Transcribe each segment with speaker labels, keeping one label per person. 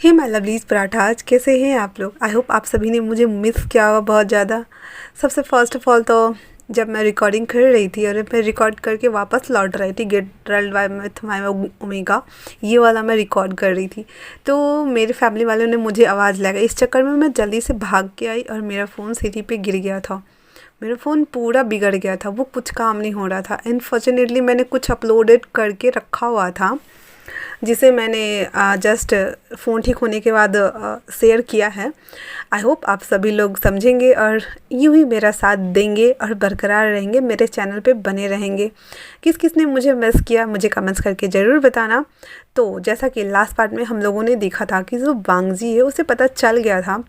Speaker 1: Hey my lovelies parathas, कैसे हैं आप लोग। आई होप आप सभी ने मुझे मिस किया होगा बहुत ज़्यादा। सबसे फ़र्स्ट ऑफ़ ऑल तो जब मैं रिकॉर्डिंग कर रही थी और मैं रिकॉर्ड करके वापस लौट रही थी get world wide with my Omega, ये वाला मैं रिकॉर्ड कर रही थी, तो मेरे फैमिली वालों ने मुझे आवाज़ लगाई। इस चक्कर में मैं जल्दी से भाग के आई और मेरा फ़ोन सीढ़ी पे गिर गया था। मेरा फ़ोन पूरा बिगड़ गया था, वो कुछ काम नहीं हो रहा था। अनफॉर्चुनेटली मैंने कुछ अपलोडेड करके रखा हुआ था जिसे मैंने जस्ट फ़ोन ठीक होने के बाद शेयर किया है। आई होप आप सभी लोग समझेंगे और यूँ ही मेरा साथ देंगे और बरकरार रहेंगे, मेरे चैनल पे बने रहेंगे। किस किस ने मुझे मिस किया मुझे कमेंट्स करके ज़रूर बताना। तो जैसा कि लास्ट पार्ट में हम लोगों ने देखा था कि जो वांगजी है उसे पता चल गया था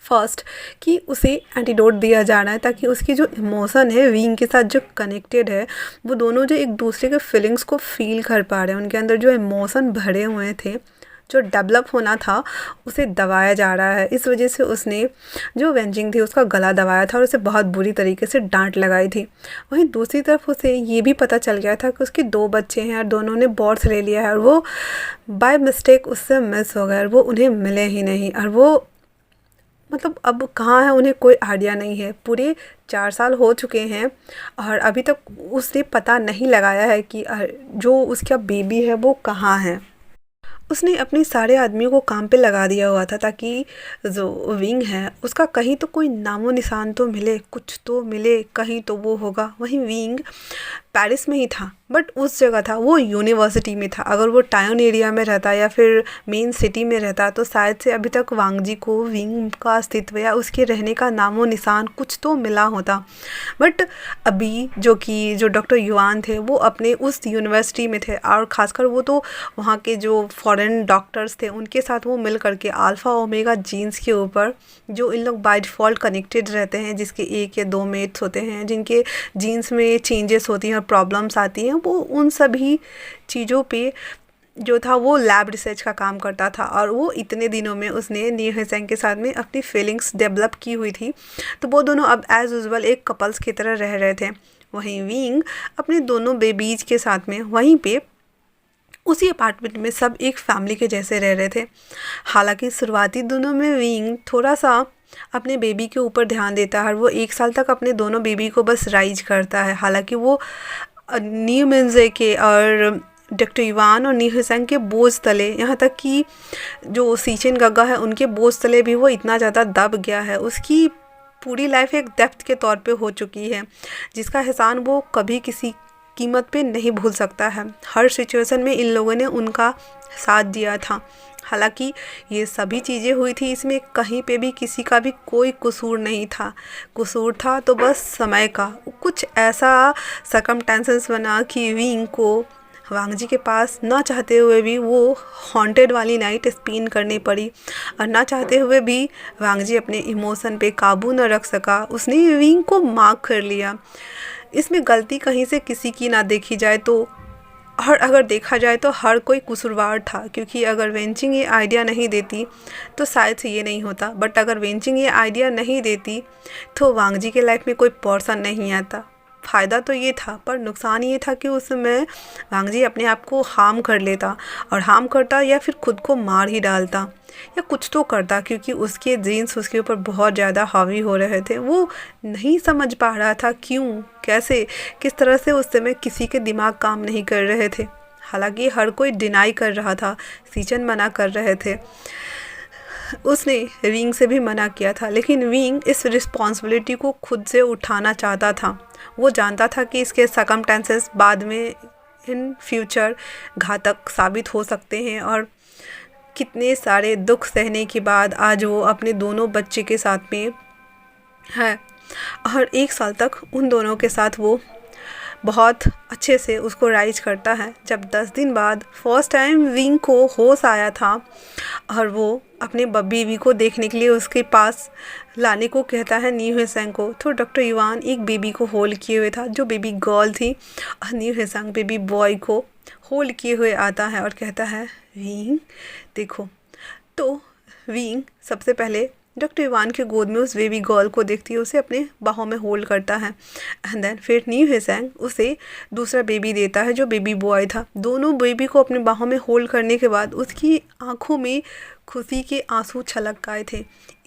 Speaker 1: फर्स्ट कि उसे एंटीडोट दिया जा रहा है ताकि उसकी जो इमोशन है विंग के साथ जो कनेक्टेड है, वो दोनों जो एक दूसरे के फीलिंग्स को फील कर पा रहे हैं, उनके अंदर जो इमोशन भरे हुए थे, जो डेवलप होना था, उसे दबाया जा रहा है। इस वजह से उसने जो वेंजिंग थी उसका गला दबाया था और उसे बहुत बुरी तरीके से डांट लगाई थी। वहीं दूसरी तरफ उसे ये भी पता चल गया था कि उसके 2 बच्चे हैं और दोनों ने बॉर्थ ले लिया है और वो बाय मिस्टेक उससे मिस हो गए और वो उन्हें मिले ही नहीं। और वो मतलब अब कहाँ है उन्हें कोई आइडिया नहीं है। पूरे 4 साल हो चुके हैं और अभी तक उसने पता नहीं लगाया है कि जो उसका बेबी है वो कहाँ है। उसने अपने सारे आदमियों को काम पे लगा दिया हुआ था ताकि जो विंग है उसका कहीं तो कोई नामो निशान तो मिले, कुछ तो मिले, कहीं तो वो होगा। वहीं विंग पेरिस में ही था बट उस जगह था, वो यूनिवर्सिटी में था। अगर वो टाउन एरिया में रहता या फिर मेन सिटी में रहता तो शायद से अभी तक वांगजी को विंग का अस्तित्व या उसके रहने का नामो निशान कुछ तो मिला होता। बट अभी जो डॉक्टर युआन थे वो अपने उस यूनिवर्सिटी में थे और ख़ासकर वो तो वहाँ के जो फॉरेन डॉक्टर्स थे उनके साथ वो मिल करके अल्फ़ा ओमेगा जीन्स के ऊपर, जो इन लोग बाय डिफ़ॉल्ट कनेक्टेड रहते हैं, जिसके 1 या 2 मेट्स होते हैं, जिनके जीन्स में चेंजेस होती हैं और प्रॉब्लम्स आती हैं, वो उन सभी चीज़ों पे जो था वो लैब रिसर्च का काम करता था। और वो इतने दिनों में उसने नी हुसैन के साथ में अपनी फीलिंग्स डेवलप की हुई थी, तो वो दोनों अब एज़ यूजुअल एक कपल्स की तरह रह रहे थे। वहीं विंग अपने दोनों बेबीज के साथ में वहीं पे उसी अपार्टमेंट में सब एक फैमिली के जैसे रह रहे थे। हालांकि शुरुआती दिनों में विंग थोड़ा सा अपने बेबी के ऊपर ध्यान देता है और वो 1 साल तक अपने दोनों बेबी को बस राइज करता है। हालांकि वो न्यू मिन्जे के और डॉक्टर युआन और नी हुसैन के बोझ तले, यहाँ तक कि जो सीचेन गग्गा है उनके बोझ तले भी वो इतना ज़्यादा दब गया है। उसकी पूरी लाइफ एक डेप्थ के तौर पे हो चुकी है जिसका एहसान वो कभी किसी कीमत पे नहीं भूल सकता है। हर सिचुएशन में इन लोगों ने उनका साथ दिया था। हालांकि ये सभी चीज़ें हुई थी, इसमें कहीं पे भी किसी का भी कोई कसूर नहीं था। कसूर था तो बस समय का। कुछ ऐसा सर्कमस्टेंसेस बना कि विंग को वांगजी के पास ना चाहते हुए भी वो हॉन्टेड वाली नाइट स्पेंड करनी पड़ी और ना चाहते हुए भी वांगजी अपने इमोशन पे काबू न रख सका। उसने विंग को मार्क कर लिया। इसमें गलती कहीं से किसी की ना देखी जाए तो अगर देखा जाए तो हर कोई कसूरवार था, क्योंकि अगर वेंचिंग ये आइडिया नहीं देती तो शायद से ये नहीं होता। बट अगर वेंचिंग ये आइडिया नहीं देती तो वांगजी के लाइफ में कोई पर्सन नहीं आता। फ़ायदा तो ये था पर नुकसान ये था कि उस समय वांगजी अपने आप को हार्म कर लेता, और हार्म करता या फिर खुद को मार ही डालता या कुछ तो करता, क्योंकि उसके जीन्स उसके ऊपर बहुत ज़्यादा हावी हो रहे थे। वो नहीं समझ पा रहा था क्यों, कैसे, किस तरह से उस समय किसी के दिमाग काम नहीं कर रहे थे। हालांकि हर कोई डिनाई कर रहा था, सीचन मना कर रहे थे, उसने विंग से भी मना किया था, लेकिन विंग इस रिस्पॉन्सिबिलिटी को खुद से उठाना चाहता था। वो जानता था कि इसके सर्कमस्टेंसेस बाद में इन फ्यूचर घातक साबित हो सकते हैं और कितने सारे दुख सहने के बाद आज वो अपने दोनों बच्चे के साथ में है और 1 साल तक उन दोनों के साथ वो बहुत अच्छे से उसको राइज करता है। जब 10 दिन बाद फर्स्ट टाइम विंग को होश आया था और वो अपने बेबी को देखने के लिए उसके पास लाने को कहता है नी हुसैन को, तो डॉक्टर युआन एक बेबी को होल्ड किए हुए था जो बेबी गर्ल थी, और नी हुसैन बेबी बॉय को होल्ड किए हुए आता है और कहता है विंग देखो। तो विंग सबसे पहले डॉक्टर इवान के गोद में उस बेबी गर्ल को देखती है, उसे अपने बाहों में होल्ड करता है। एंड देन फिर न्यू हिसेंग उसे दूसरा बेबी देता है जो बेबी बॉय था। दोनों बेबी को अपने बाहों में होल्ड करने के बाद उसकी आंखों में खुशी के आंसू छलक आए थे।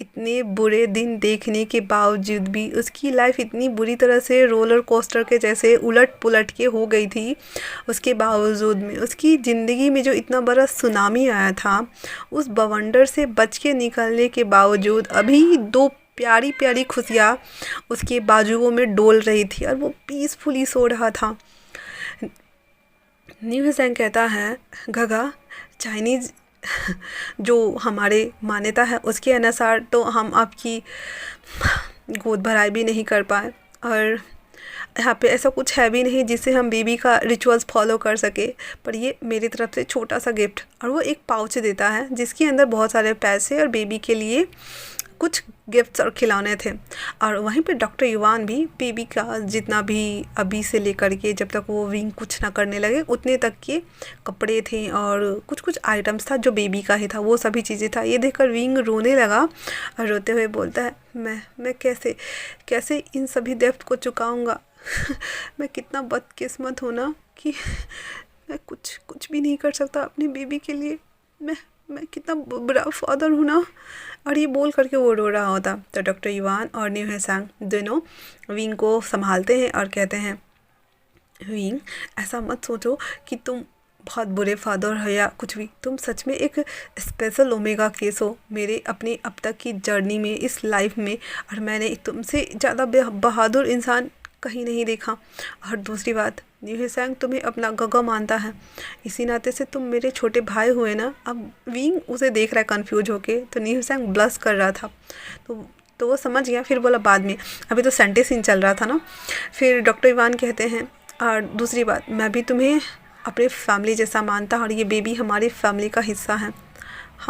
Speaker 1: इतने बुरे दिन देखने के बावजूद भी उसकी लाइफ इतनी बुरी तरह से रोलर कोस्टर के जैसे उलट पुलट के हो गई थी, उसके बावजूद में उसकी ज़िंदगी में जो इतना बड़ा सुनामी आया था, उस बवंडर से बच के निकलने के बावजूद अभी दो प्यारी प्यारी खुशियाँ उसके बाजुओं में डोल रही थी और वो पीसफुली सो रहा था। न्यू हिसेंग कहता है, गगा, चाइनीज़ जो हमारे मान्यता है उसके अनुसार तो हम आपकी गोद भराई भी नहीं कर पाए, और यहाँ पे ऐसा कुछ है भी नहीं जिससे हम बेबी का रिचुअल्स फॉलो कर सके, पर ये मेरी तरफ से छोटा सा गिफ्ट। और वो एक पाउच देता है जिसके अंदर बहुत सारे पैसे और बेबी के लिए कुछ गिफ्ट्स और खिलौने थे। और वहीं पे डॉक्टर युवान भी बेबी का जितना भी अभी से लेकर के जब तक वो विंग कुछ ना करने लगे उतने तक के कपड़े थे और कुछ कुछ आइटम्स था जो बेबी का ही था, वो सभी चीज़ें था। ये देखकर विंग रोने लगा और रोते हुए बोलता है, मैं कैसे कैसे इन सभी डेब्ट को चुकाऊँगा। मैं कितना बदकिस्मत हूँ ना कि मैं कुछ भी नहीं कर सकता अपनी बेबी के लिए। मैं कितना बुरा फादर हूँ ना। और ये बोल करके वो रो रहा होता। तो डॉक्टर युवान और न्यू हिसेंग दोनों विंग को संभालते हैं और कहते हैं, विंग, ऐसा मत सोचो कि तुम बहुत बुरे फादर हो या कुछ भी, तुम सच में एक स्पेशल ओमेगा केस हो मेरे अपनी अब तक की जर्नी में, इस लाइफ में। और मैंने तुमसे ज़्यादा बहादुर इंसान कहीं नहीं देखा। और दूसरी बात, न्यू हिसेंग तुम्हें अपना गगा मानता है, इसी नाते से तुम मेरे छोटे भाई हुए ना। अब विंग उसे देख रहा है कन्फ्यूज होके, तो न्यू हिसेंग ब्लश कर रहा था, तो वो समझ गया। फिर बोला बाद में, अभी तो सेंटे सीन चल रहा था ना। फिर डॉक्टर इवान कहते हैं, और दूसरी बात, मैं भी तुम्हें अपने फैमिली जैसा मानता हूँ और ये बेबी हमारी फैमिली का हिस्सा है।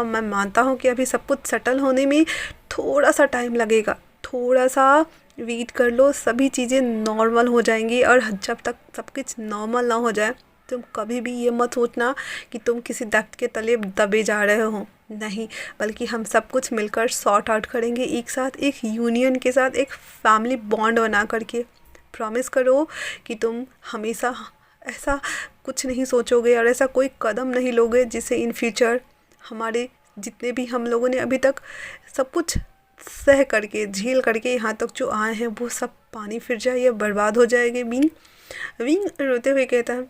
Speaker 1: मैं मानता हूँ कि अभी सब कुछ सेटल होने में थोड़ा सा टाइम लगेगा, थोड़ा सा वेट कर लो, सभी चीज़ें नॉर्मल हो जाएंगी। और जब तक सब कुछ नॉर्मल ना हो जाए, तुम कभी भी ये मत सोचना कि तुम किसी दर्द के तले दबे जा रहे हो, नहीं, बल्कि हम सब कुछ मिलकर सॉर्ट आउट करेंगे एक साथ, एक यूनियन के साथ, एक फैमिली बॉन्ड बना करके। प्रॉमिस करो कि तुम हमेशा ऐसा कुछ नहीं सोचोगे और ऐसा कोई कदम नहीं लोगे जिससे इन फ्यूचर हमारे जितने भी हम लोगों ने अभी तक सब कुछ सह करके झेल करके यहाँ तक जो आए हैं वो सब पानी फिर जाए या बर्बाद हो जाएगी। विंग रोते हुए कहता है,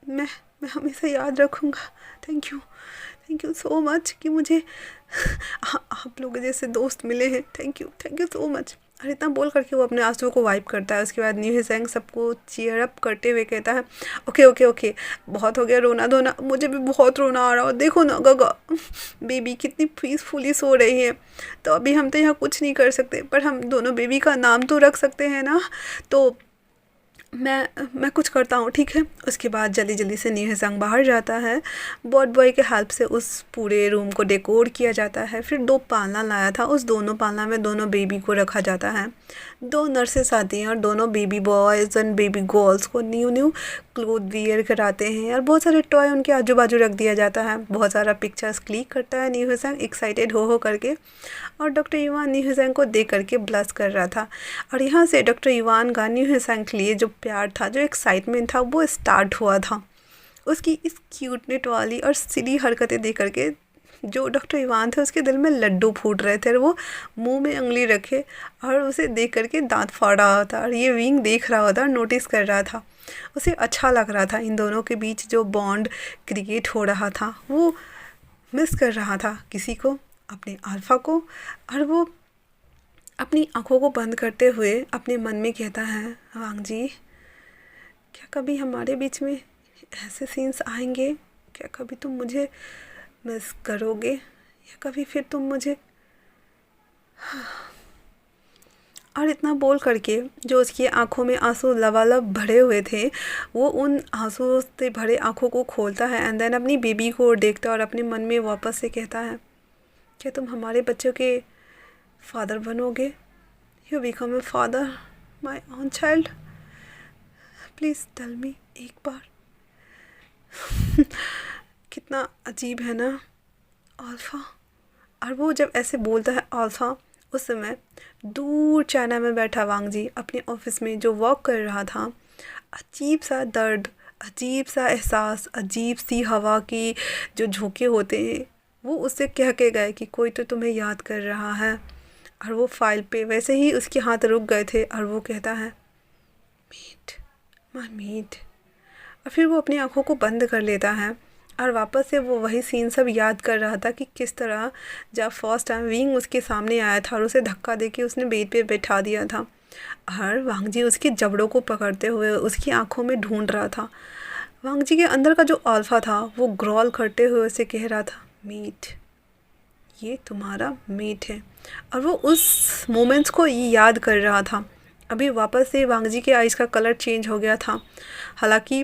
Speaker 1: मैं हमेशा याद रखूँगा। थैंक यू सो मच कि मुझे आप लोग जैसे दोस्त मिले हैं। Thank you so much. और इतना बोल करके वो अपने आंसुओं को वाइप करता है। उसके बाद न्यू हिसेंग सबको चीयर अप करते हुए कहता है, ओके, बहुत हो गया रोना धोना, मुझे भी बहुत रोना आ रहा है। देखो ना गगा, बेबी कितनी पीसफुली सो रही है। तो अभी हम तो यहाँ कुछ नहीं कर सकते, पर हम दोनों बेबी का नाम तो रख सकते हैं ना। तो मैं कुछ करता हूँ, ठीक है। उसके बाद जल्दी से न्यू हिसेंग बाहर जाता है। बॉड बॉय के हेल्प से उस पूरे रूम को डेकोर किया जाता है। फिर 2 पालना लाया था, उस दोनों पालना में दोनों बेबी को रखा जाता है। 2 नर्सेस आती हैं और दोनों baby boys and baby girls को न्यू क्लोथ वियर कराते हैं और बहुत सारे टॉय उनके आजू बाजू रख दिया जाता है। बहुत सारा पिक्चर्स क्लिक करता है न्यू हिसेंग एक्साइटेड हो करके। और डॉक्टर युवान न्यू हिसेंग को देख करके ब्लश कर रहा था। और यहाँ से डॉक्टर युवान का न्यू हिसेंग के लिए जो प्यार था, जो एक्साइटमेंट था, वो स्टार्ट हुआ था। उसकी इस क्यूटनेट वाली और सिली हरकतें देख करके जो डॉक्टर युवान थे उसके दिल में लड्डू फूट रहे थे और वो मुंह में उंगली रखे और उसे देख करके दांत फाड़ रहा था। और ये विंग देख रहा होता, नोटिस कर रहा था। उसे अच्छा लग रहा था इन दोनों के बीच जो बॉन्ड क्रिएट हो रहा था। वो मिस कर रहा था किसी को, अपने अल्फ़ा को। और वो अपनी आंखों को बंद करते हुए अपने मन में कहता है, वांग जी, क्या कभी हमारे बीच में ऐसे सीन्स आएंगे? क्या कभी तुम मुझे मिस करोगे या कभी फिर तुम मुझे? और इतना बोल करके जो उसकी आंखों में आंसू लबालब भरे हुए थे, वो उन आंसुओं से भरे आंखों को खोलता है एंड देन अपनी बेबी को देखता है और अपने मन में वापस से कहता है, क्या तुम हमारे बच्चों के फादर बनोगे? You become a father my own child, please tell me एक बार। कितना अजीब है ना अल्फ़ा, और वो जब ऐसे बोलता है अल्फा, उस समय दूर चाइना में बैठा वांग जी अपने ऑफिस में जो वर्क कर रहा था, अजीब सा दर्द, अजीब सा एहसास, अजीब सी हवा की जो झोंके होते हैं, वो उससे कह के गए कि कोई तो तुम्हें याद कर रहा है। और वो फाइल पे वैसे ही उसके हाथ रुक गए थे और वो कहता है मीट, माय मीट। और फिर वो अपनी आंखों को बंद कर लेता है और वापस से वो वही सीन सब याद कर रहा था कि किस तरह जब फर्स्ट टाइम विंग उसके सामने आया था और उसे धक्का देके उसने बेड पे बैठा दिया था, और वांग जी उसके जबड़ों को पकड़ते हुए उसकी आंखों में ढूंढ रहा था। वांग जी के अंदर का जो अल्फा था वो ग्रॉल करते हुए उसे कह रहा था मीट, ये तुम्हारा मीट है। और वो उस मोमेंट्स को याद कर रहा था। अभी वापस से वांग जी के आइज़ का कलर चेंज हो गया था। हालांकि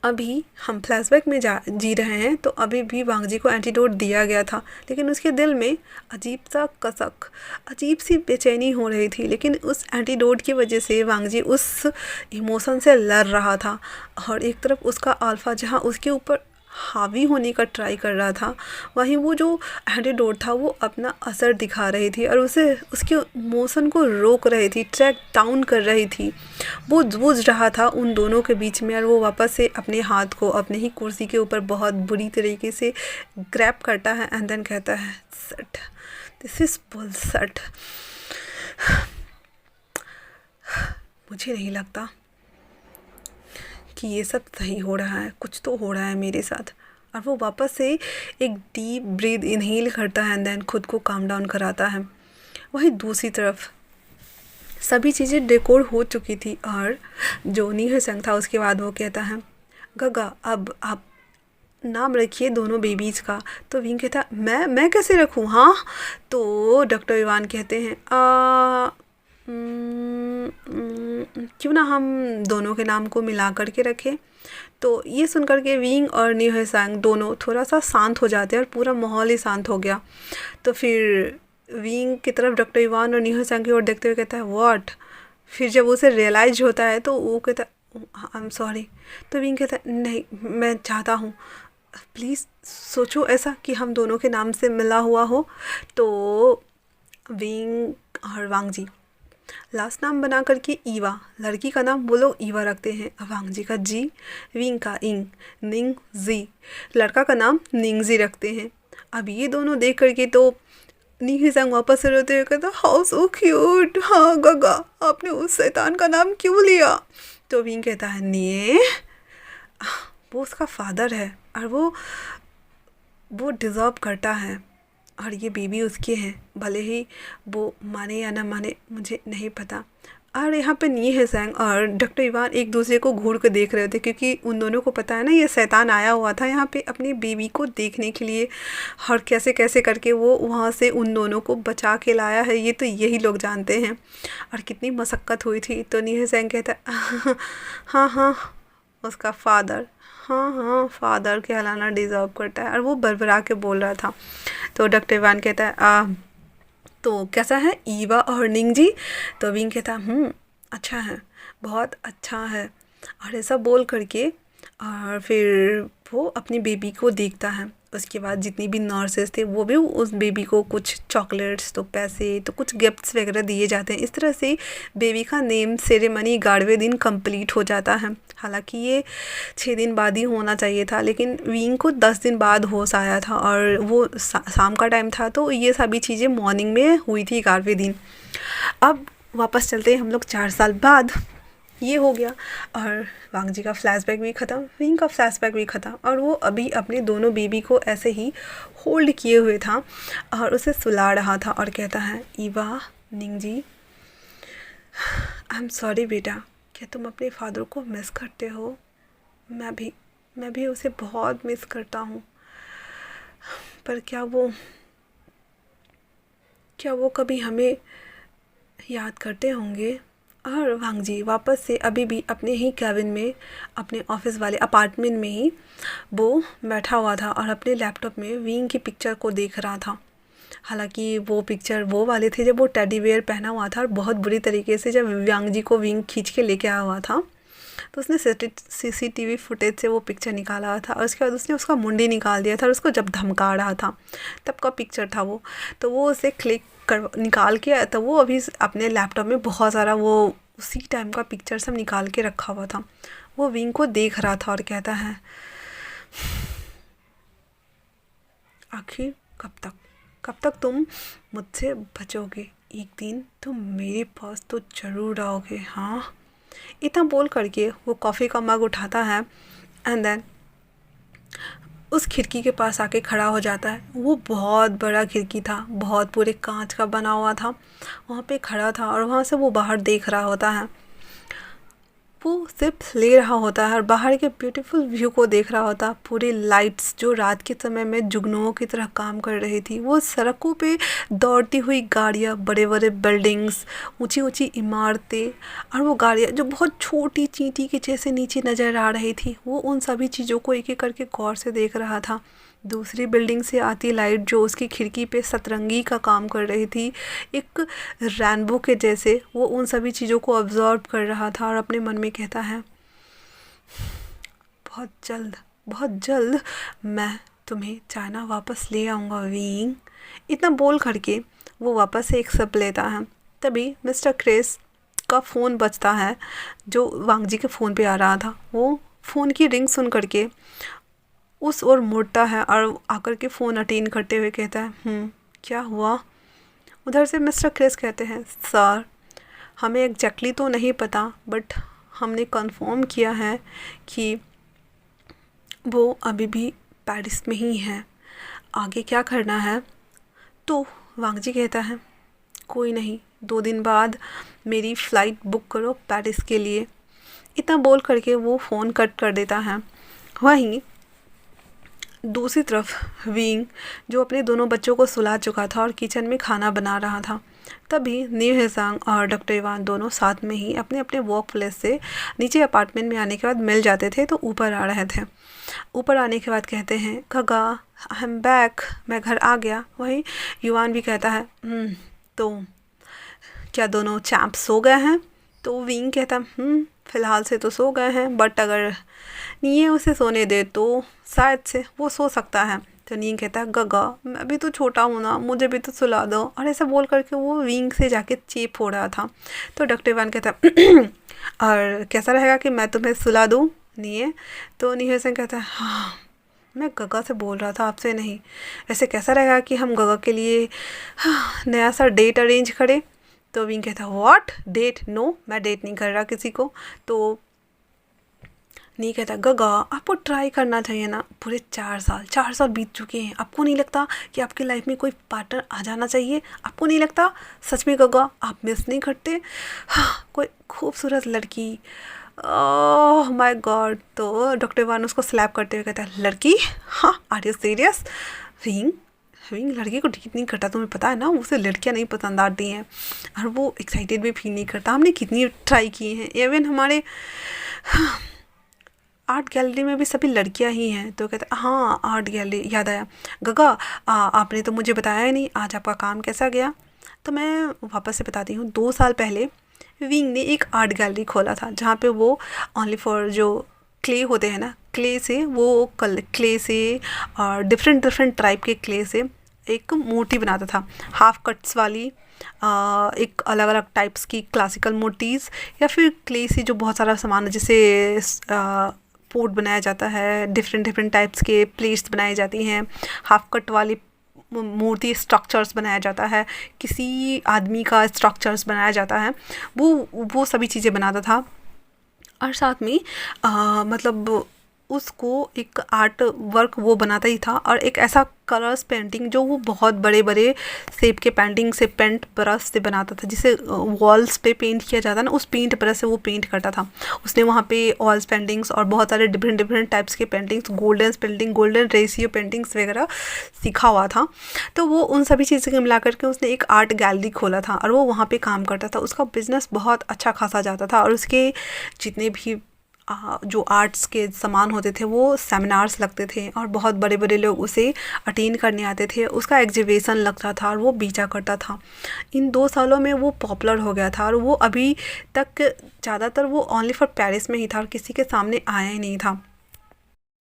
Speaker 1: अभी हम फ्लैशबैक में जी रहे हैं, तो अभी भी वांग जी को एंटीडोट दिया गया था, लेकिन उसके दिल में अजीब सा कसक, अजीब सी बेचैनी हो रही थी। लेकिन उस एंटीडोट की वजह से वांग जी उस इमोशन से लड़ रहा था, और एक तरफ उसका अल्फा जहाँ उसके ऊपर हावी होने का ट्राई कर रहा था, वहीं वो जो एंटीडोट था वो अपना असर दिखा रही थी और उसे उसके मोशन को रोक रही थी, ट्रैक डाउन कर रही थी। वो जूझ रहा था उन दोनों के बीच में, और वो वापस से अपने हाथ को अपने ही कुर्सी के ऊपर बहुत बुरी तरीके से ग्रैब करता है एंड देन कहता है सट, दिस इज़ बुलशट। मुझे नहीं लगता कि ये सब सही हो रहा है, कुछ तो हो रहा है मेरे साथ। और वो वापस से एक डीप ब्रीथ इनहेल करता है एंड देन खुद को काम डाउन कराता है। वहीं दूसरी तरफ सभी चीज़ें डेकोर हो चुकी थी, और जो नीह संग था उसके बाद वो कहता है गगा अब आप नाम रखिए दोनों बेबीज़ का। तो विंग कहता मैं कैसे रखूँ? हाँ, तो डॉक्टर इवान कहते हैं क्यों ना हम दोनों के नाम को मिला करके रखें। तो ये सुन कर के विंग और न्यू सांग दोनों थोड़ा सा शांत हो जाते हैं और पूरा माहौल ही शांत हो गया। तो फिर विंग की तरफ डॉक्टर इवान और न्यू सांग की ओर देखते हुए कहता है व्हाट। फिर जब उसे रियलाइज होता है तो वो कहता है आई एम सॉरी। तो विंग कहता है नहीं, मैं चाहता हूँ, प्लीज़ सोचो ऐसा कि हम दोनों के नाम से मिला हुआ हो। तो विंग और वांग जी लास्ट नाम बना करके ईवा, लड़की का नाम वो लोग ईवा रखते हैं, वांग जी का जी, विंग का इंग, निंग जी, लड़का का नाम निंगजी रखते हैं। अब ये दोनों देख करके तो नी संग वापस से रोते हुए कहता हाउ सो क्यूट, हाँ गगा आपने उस शैतान का नाम क्यों लिया? तो विंग कहता है निये, वो उसका फादर है और वो डिज़र्व करता है, और ये बेबी उसके हैं, भले ही वो माने या ना माने मुझे नहीं पता। और यहाँ पे नी है सैंग और डॉक्टर इवान एक दूसरे को घूर कर देख रहे थे, क्योंकि उन दोनों को पता है ना ये शैतान आया हुआ था यहाँ पे अपनी बेबी को देखने के लिए, और कैसे कैसे करके वो वहाँ से उन दोनों को बचा के लाया है ये तो यही लोग जानते हैं, और कितनी मशक्क़त हुई थी। तो नी है सैंग कहता हाँ हाँ उसका फादर, हाँ हाँ फादर कहलाना डिज़र्व करता है, और वो बरबरा के बोल रहा था। तो डॉक्टर इवान कहता है तो कैसा है ईवा और निंग जी? तो विंग कहता अच्छा है, बहुत अच्छा है, और ऐसा बोल करके और फिर वो अपनी बेबी को देखता है। उसके बाद जितनी भी नर्सेस थे वो भी उस बेबी को कुछ चॉकलेट्स, तो पैसे, तो कुछ गिफ्ट्स वगैरह दिए जाते हैं। इस तरह से बेबी का नेम सेरेमनी 11वें दिन कंप्लीट हो जाता है। हालांकि ये 6 दिन बाद ही होना चाहिए था, लेकिन विंग को 10 दिन बाद होश आया था, और वो शाम का टाइम था, तो ये सभी चीज़ें मॉर्निंग में हुई थी 11वें दिन। अब वापस चलते हैं हम लोग 4 साल बाद। ये हो गया, और वांग जी का फ्लैशबैक भी ख़त्म, विंग का फ्लैशबैक भी ख़त्म, और वो अभी अपने दोनों बेबी को ऐसे ही होल्ड किए हुए था और उसे सुला रहा था, और कहता है ईवा, निंग जी आई एम सॉरी बेटा, क्या तुम अपने फादर को मिस करते हो? मैं भी उसे बहुत मिस करता हूँ, पर क्या वो कभी हमें याद करते होंगे? और वांग जी वापस से अभी भी अपने ही कैबिन में, अपने ऑफिस वाले अपार्टमेंट में ही वो बैठा हुआ था और अपने लैपटॉप में विंग की पिक्चर को देख रहा था। हालांकि वो पिक्चर वो वाले थे जब वो टेडी बेयर पहना हुआ था, और बहुत बुरी तरीके से जब वांग जी को विंग खींच के लेके आया हुआ था। तो उसने CCTV फुटेज से वो पिक्चर निकाला था और उसके बाद उसने उसका मुंडी निकाल दिया था और उसको जब धमका रहा था तब का पिक्चर था वो। तो वो उसे क्लिक कर निकाल के, तो वो अभी अपने लैपटॉप में बहुत सारा वो उसी टाइम का पिक्चर सब निकाल के रखा हुआ था। वो विंग को देख रहा था और कहता है, आखिर कब तक तुम मुझसे बचोगे? एक दिन तुम मेरे पास तो ज़रूर आओगे, हाँ। इतना बोल करके वो कॉफ़ी का मग उठाता है एंड देन उस खिड़की के पास आके खड़ा हो जाता है। वो बहुत बड़ा खिड़की था, बहुत पूरे कांच का बना हुआ था। वहाँ पे खड़ा था और वहाँ से वो बाहर देख रहा होता है। वो सिर्फ ले रहा होता है और बाहर के ब्यूटीफुल व्यू को देख रहा होता है। पूरी लाइट्स जो रात के समय में जुगनुओं की तरह काम कर रही थी, वो सड़कों पे दौड़ती हुई गाड़ियाँ, बड़े बड़े बिल्डिंग्स, ऊंची ऊंची इमारतें और वो गाड़ियाँ जो बहुत छोटी चींटी के जैसे नीचे नज़र आ रही थी, वो उन सभी चीज़ों को एक एक करके गौर से देख रहा था। दूसरी बिल्डिंग से आती लाइट जो उसकी खिड़की पे सतरंगी का काम कर रही थी, एक रेनबो के जैसे, वो उन सभी चीज़ों को ऑब्जर्व कर रहा था और अपने मन में कहता है, बहुत जल्द मैं तुम्हें चाइना वापस ले आऊँगा विंग। इतना बोल करके वो वापस से एक सिप लेता है। तभी मिस्टर क्रिस का फ़ोन बजता है जो वांग जी के फ़ोन पे आ रहा था। वो फ़ोन की रिंग सुन करके उस ओर मुड़ता है और आकर के फ़ोन अटेंड करते हुए कहता है, क्या हुआ? उधर से मिस्टर क्रिस कहते हैं, सर हमें एग्जैक्टली तो नहीं पता बट हमने कंफर्म किया है कि वो अभी भी पेरिस में ही है, आगे क्या करना है? तो वांग जी कहता है, कोई नहीं, 2 दिन बाद मेरी फ़्लाइट बुक करो पेरिस के लिए। इतना बोल करके वो फ़ोन कट कर देता है। वहीं दूसरी तरफ विंग जो अपने दोनों बच्चों को सुला चुका था और किचन में खाना बना रहा था, तभी न्यू हेसांग और डॉक्टर इवान दोनों साथ में ही अपने अपने वर्क प्लेस से नीचे अपार्टमेंट में आने के बाद मिल जाते थे, तो ऊपर आ रहे थे। ऊपर आने के बाद कहते हैं, गगा आई एम बैक, मैं घर आ गया। वहीं युवान भी कहता है, तो क्या दोनों चैंप सो गए हैं? तो विंग कहता है, फ़िलहाल से तो सो गए हैं बट अगर नीये उसे सोने दे तो शायद से वो सो सकता है। तो नींग कहता है, गगा मैं भी तो छोटा हूँ ना, मुझे भी तो सुला दो। और ऐसा बोल करके वो विंग से जाके चेप हो रहा था। तो डॉक्टर इवान कहता है, और कैसा रहेगा कि मैं तुम्हें सुला दूँ नीये? तो नीहे से कहता है, हाँ मैं गगा से बोल रहा था, आपसे नहीं। ऐसे कैसा रहेगा कि हम गगा के लिए नया सा डेट अरेंज करें? तो विंग कहता है, व्हाट डेट? नो, मैं डेट नहीं कर रहा किसी को। तो नहीं कहता, गगा आपको ट्राई करना चाहिए ना, पूरे 4 साल बीत चुके हैं, आपको नहीं लगता कि आपकी लाइफ में कोई पार्टनर आ जाना चाहिए? आपको नहीं लगता? सच में गगा आप मिस नहीं करते कोई खूबसूरत लड़की? Oh my God. तो डॉक्टर वान उसको स्लैप करते हुए कहता है, लड़की? हाँ, आर यू सीरियस? विंग लड़की को ठीक नहीं करता, तुम्हें पता है ना, उसे लड़कियां नहीं पसंद आती हैं और वो एक्साइटेड भी फील नहीं करता। हमने कितनी ट्राई की हैं, इवन हमारे आर्ट गैलरी में भी सभी लड़कियां ही हैं। तो कहता, हाँ आर्ट गैलरी, याद आया गगा, आपने तो मुझे बताया ही नहीं, आज आपका काम कैसा गया? तो मैं वापस से बताती हूँ, 2 साल पहले विंग ने एक आर्ट गैलरी खोला था जहाँ पे वो ओनली फॉर जो क्ले होते हैं ना, क्ले से वो क्ले से और डिफरेंट टाइप के क्ले से एक मूर्ति बनाता था, हाफ कट्स वाली, एक अलग अलग टाइप्स की क्लासिकल मूर्तिज़, या फिर क्ले से जो बहुत सारा सामान जैसे पोट बनाया जाता है, डिफरेंट टाइप्स के प्लेट्स बनाई जाती हैं, हाफ कट वाली मूर्ति स्ट्रक्चर्स बनाया जाता है, किसी आदमी का स्ट्रक्चर्स बनाया जाता है, वो सभी चीज़ें बनाता था। और साथ में मतलब उसको एक आर्ट वर्क वो बनाता ही था, और एक ऐसा कलर्स पेंटिंग जो वो बहुत बड़े बड़े शेप के पेंटिंग से पेंट ब्रश से बनाता था, जिसे वॉल्स पे पेंट किया जाता है ना, उस पेंट ब्रश से वो पेंट करता था। उसने वहाँ पे ऑयल्स पेंटिंग्स और बहुत सारे डिफरेंट टाइप्स के paintings, golden painting, golden ratio paintings वगैरह सीखा हुआ था। तो वो उन सभी चीज़ों के मिला करके उसने एक आर्ट गैलरी खोला था और वो वहाँ पर काम करता था। उसका बिज़नेस बहुत अच्छा खासा जाता था और उसके जितने भी जो आर्ट्स के सामान होते थे वो सेमिनार्स लगते थे और बहुत बड़े बड़े लोग उसे अटेंड करने आते थे, उसका एग्जीबिशन लगता था और वो बेचा करता था। इन 2 सालों में वो पॉपुलर हो गया था और वो अभी तक ज़्यादातर वो ओनली फॉर पेरिस में ही था और किसी के सामने आया ही नहीं था।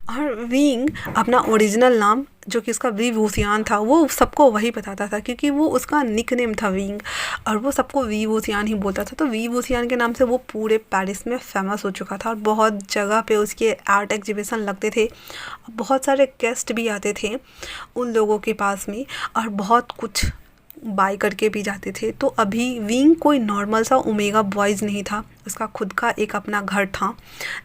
Speaker 1: और विंग अपना ओरिजिनल नाम जो कि उसका वी वूसियान था वो सबको वही बताता था, क्योंकि वो उसका निकनेम था विंग, और वो सबको वी वूसियान ही बोलता था। तो वी वूसियान के नाम से वो पूरे पेरिस में फेमस हो चुका था और बहुत जगह पे उसके आर्ट एग्जीबिशन लगते थे। बहुत सारे गेस्ट भी आते थे उन लोगों के पास में और बहुत कुछ बाय करके भी जाते थे। तो अभी विंग कोई नॉर्मल सा ओमेगा बॉयज़ नहीं था, उसका खुद का एक अपना घर था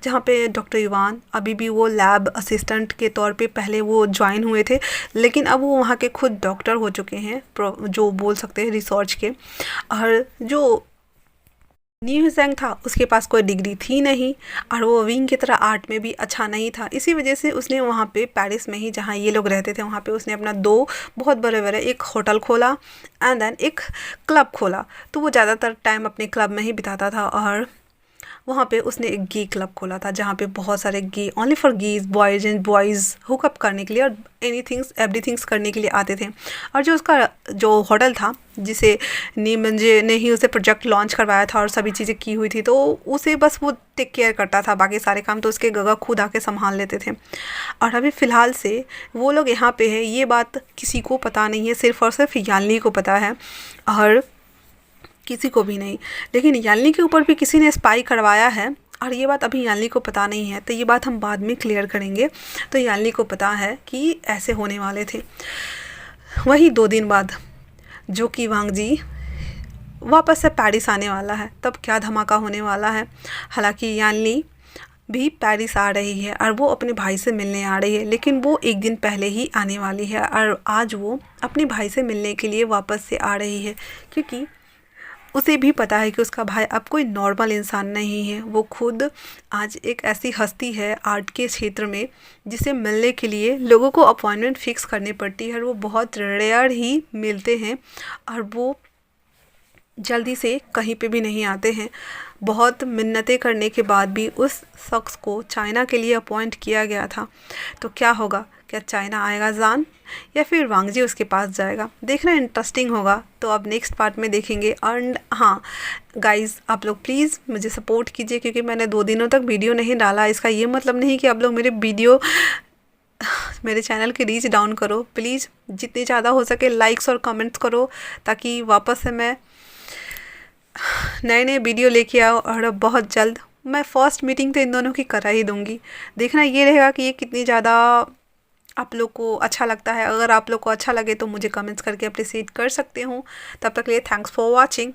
Speaker 1: जहाँ पे डॉक्टर इवान अभी भी वो लैब असिस्टेंट के तौर पे पहले वो ज्वाइन हुए थे, लेकिन अब वो वहाँ के खुद डॉक्टर हो चुके हैं, जो बोल सकते हैं रिसर्च के। और जो न्यू ज़ैंग था उसके पास कोई डिग्री थी नहीं और वो विंग की तरह आर्ट में भी अच्छा नहीं था। इसी वजह से उसने वहाँ पे पेरिस में ही जहाँ ये लोग रहते थे वहाँ पे उसने अपना 2 बहुत बड़े बड़े एक होटल खोला एंड देन एक क्लब खोला। तो वो ज़्यादातर टाइम अपने क्लब में ही बिताता था और वहाँ पे उसने एक गे क्लब खोला था जहाँ पे बहुत सारे gay only for gays boys and boys hookup करने के लिए और एनी थिंग्स एवरीथिंग्स करने के लिए आते थे। और जो उसका जो होटल था जिसे नीमंजे ने ही उसे प्रोजेक्ट लॉन्च करवाया था और सभी चीज़ें की हुई थी, तो उसे बस वो टेक केयर करता था, बाकी सारे काम तो उसके गगा खुद आके संभाल लेते थे। और अभी फ़िलहाल से वो लोग यहाँ पे है, ये बात किसी को पता नहीं है, सिर्फ़ और सिर्फ यान्नी को पता है और किसी को भी नहीं। लेकिन यान्नी के ऊपर भी किसी ने स्पाई करवाया है और ये बात अभी यान्नी को पता नहीं है, तो ये बात हम बाद में क्लियर करेंगे। तो यान्नी को पता है कि ऐसे होने वाले थे। वही 2 दिन बाद जो कि वांग जी वापस से पेरिस आने वाला है, तब क्या धमाका होने वाला है। हालांकि यान्नी भी पेरिस आ रही है और वो अपने भाई से मिलने आ रही है, लेकिन वो एक दिन पहले ही आने वाली है और आज वो अपने भाई से मिलने के लिए वापस से आ रही है, क्योंकि उसे भी पता है कि उसका भाई अब कोई नॉर्मल इंसान नहीं है। वो खुद आज एक ऐसी हस्ती है आर्ट के क्षेत्र में जिसे मिलने के लिए लोगों को अपॉइंटमेंट फ़िक्स करनी पड़ती है और वो बहुत रेयर ही मिलते हैं और वो जल्दी से कहीं पे भी नहीं आते हैं। बहुत मिन्नतें करने के बाद भी उस शख्स को चाइना के लिए अपॉइंट किया गया था। तो क्या होगा, क्या चाइना आएगा जान या फिर वांग जी उसके पास जाएगा, देखना इंटरेस्टिंग होगा। तो अब नेक्स्ट पार्ट में देखेंगे। एंड हाँ गाइज़, आप लोग प्लीज़ मुझे सपोर्ट कीजिए, क्योंकि मैंने 2 दिनों तक वीडियो नहीं डाला। इसका ये मतलब नहीं कि आप लोग मेरे चैनल की रीच डाउन करो। प्लीज़ जितनी ज़्यादा हो सके लाइक्स और कमेंट्स करो, ताकि वापस से मैं नए नए वीडियो लेके आओ। और बहुत जल्द मैं फ़र्स्ट मीटिंग तो इन दोनों की करा ही दूँगी। देखना ये रहेगा कि ये कितनी ज़्यादा आप लोग को अच्छा लगता है। अगर आप लोग को अच्छा लगे तो मुझे कमेंट्स करके अप्रिशिएट कर सकते हो। तब तक के लिए थैंक्स फॉर वॉचिंग।